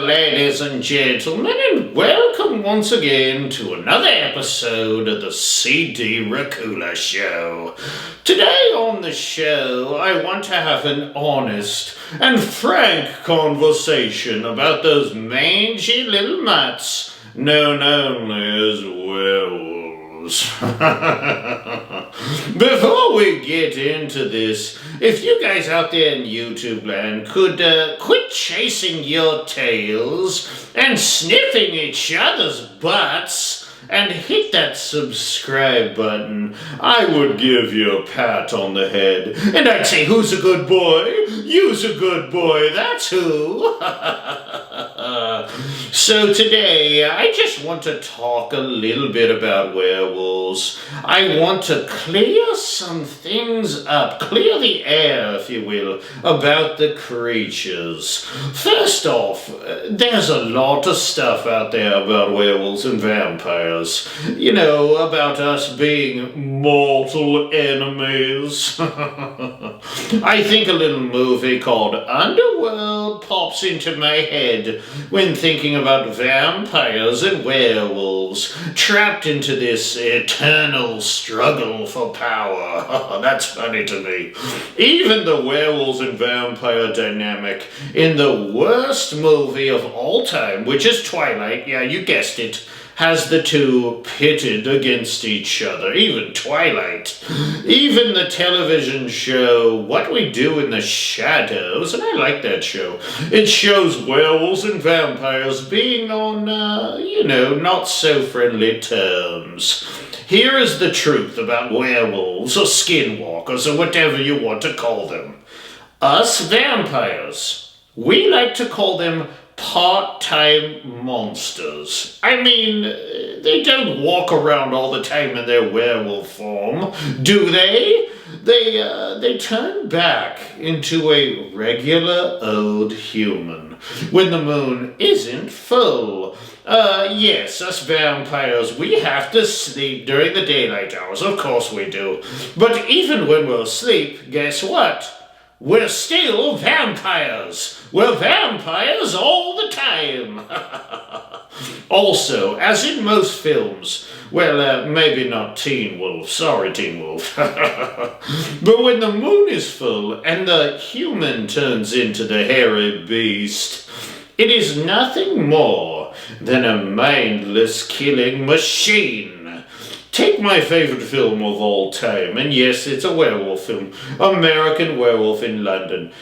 ladies and gentlemen, and welcome once again to another episode of the CD Racoola Show. Today on the show, I want to have an honest and frank conversation about those mangy little mutts known only as werewolves. Before we get into this, if you guys out there in YouTube land could quit chasing your tails and sniffing each other's butts and hit that subscribe button, I would give you a pat on the head. And I'd say, who's a good boy? You's a good boy, that's who. So today, I just want to talk a little bit about werewolves. I want to clear some things up, clear the air, if you will, about the creatures. First off, there's a lot of stuff out there about werewolves and vampires. You know, about us being mortal enemies. I think a little movie called Underworld pops into my head when thinking about vampires and werewolves trapped into this eternal struggle for power. That's funny to me. Even the werewolves and vampire dynamic in the worst movie of all time, which is Twilight, yeah, you guessed it, has the two pitted against each other. Even Twilight. Even the television show What We Do in the Shadows, and I like that show. It shows werewolves and vampires being on, not so friendly terms. Here is the truth about werewolves or skinwalkers or whatever you want to call them. Us vampires, we like to call them part-time monsters. I mean, they don't walk around all the time in their werewolf form, do they? They turn back into a regular old human when the moon isn't full. Yes, us vampires, we have to sleep during the daylight hours, of course we do. But even when we're asleep, guess what? We're still vampires. We're vampires all the time. Also, as in most films, well, maybe not Teen Wolf, sorry Teen Wolf, but when the moon is full and the human turns into the hairy beast, it is nothing more than a mindless killing machine. Take my favorite film of all time, and yes, it's a werewolf film, American Werewolf in London,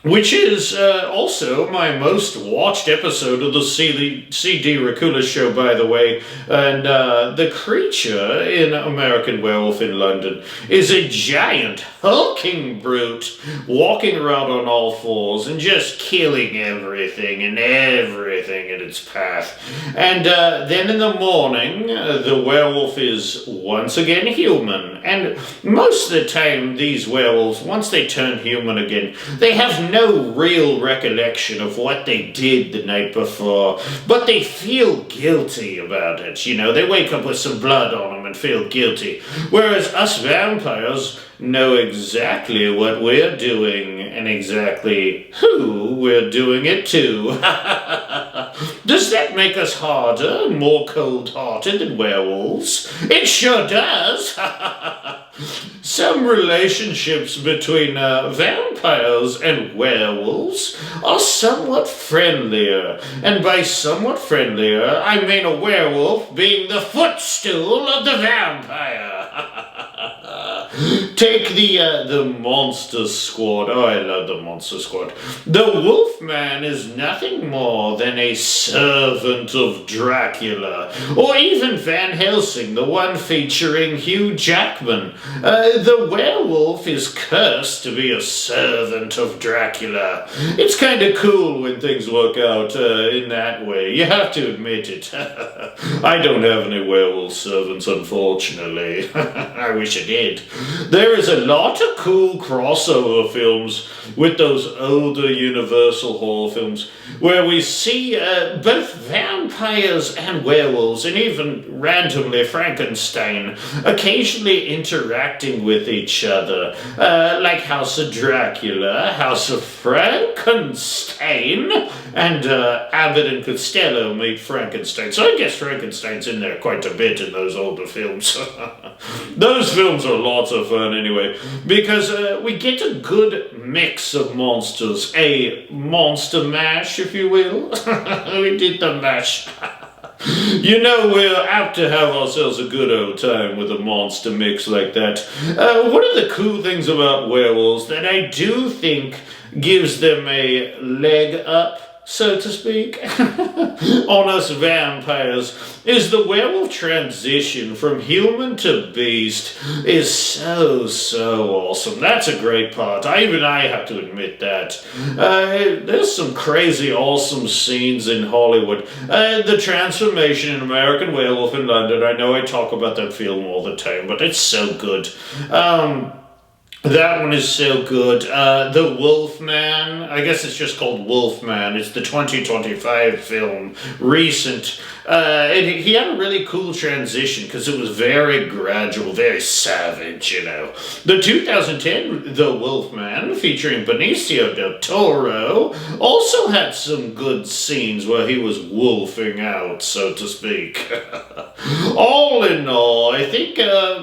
which is also my most watched episode of the CD Racoola Show, by the way. And the creature in American Werewolf in London is a giant, hulking brute walking around on all fours and just killing everything and everything in its path. And then in the morning, the werewolf is once again human. And most of the time, these werewolves, once they turn human again, they have no real recollection of what they did the night before, but they feel guilty about it. You know, they wake up with some blood on them and feel guilty. Whereas us vampires know exactly what we're doing and exactly who we're doing it to. Does that make us harder and more cold-hearted than werewolves? It sure does. Some relationships between vampires and werewolves are somewhat friendlier. And by somewhat friendlier, I mean a werewolf being the footstool of the vampire. Take the Monster Squad. Oh, I love the Monster Squad. The Wolfman is nothing more than a servant of Dracula. Or even Van Helsing, the one featuring Hugh Jackman. The werewolf is cursed to be a servant of Dracula. It's kind of cool when things work out in that way. You have to admit it. I don't have any werewolf servants, unfortunately. I wish I did. There There is a lot of cool crossover films with those older Universal horror films where we see both vampires and werewolves, and even randomly Frankenstein, occasionally interacting with each other, like House of Dracula, House of Frankenstein, and Abbott and Costello meet Frankenstein. So I guess Frankenstein's in there quite a bit in those older films. Those films are lots of fun anyway, because we get a good mix of monsters, a monster mash, if you will. We did the mash. You know, we're apt to have ourselves a good old time with a monster mix like that. One of the cool things about werewolves that I do think gives them a leg up, so to speak, on us vampires, is the werewolf transition from human to beast is so awesome. That's a great part. Even I have to admit that. There's some crazy awesome scenes in Hollywood. The transformation in American Werewolf in London, I know I talk about that film all the time, but it's so good. That one is so good. The Wolfman, I guess it's just called Wolfman. It's the 2025 film, recent. He had a really cool transition because it was very gradual, very savage, you know. The 2010 The Wolfman, featuring Benicio del Toro, also had some good scenes where he was wolfing out, so to speak. All in all, I think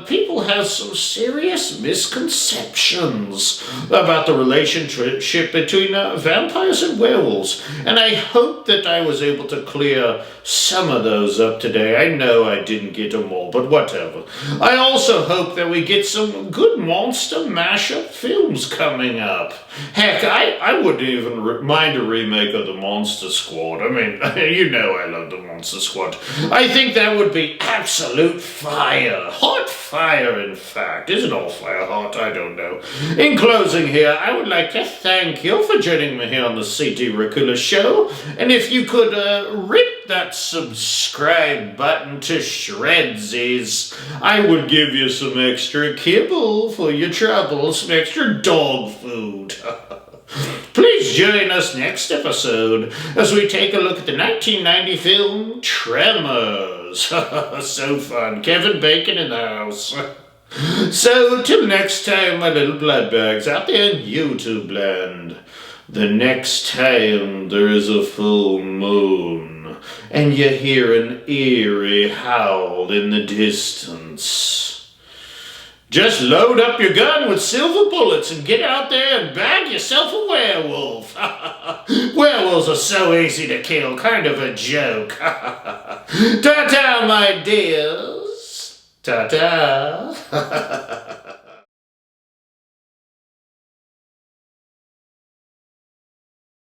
people have some serious misconceptions about the relationship between vampires and werewolves, and I hope that I was able to clear some of those up today. I know I didn't get them all, but whatever. I also hope that we get some good monster mashup films coming up. Heck, I wouldn't even mind a remake of the Monster Squad. I mean, you know I love the Monster Squad. I think that would be absolute fire. Hot fire, in fact. Isn't all fire hot? I don't know. In closing here, I would like to thank you for joining me here on the CT Racoola Show. And if you could rip that subscribe button to shredsies, I would give you some extra kibble for your trouble, some extra dog food. Please join us next episode as we take a look at the 1990 film Tremors. So fun. Kevin Bacon in the house. So, till next time, my little bloodbags out there in YouTube land. The next time there is a full moon, and you hear an eerie howl in the distance, just load up your gun with silver bullets and get out there and bag yourself a werewolf. Werewolves are so easy to kill, kind of a joke. Ta-ta, my dears. Ta-ta.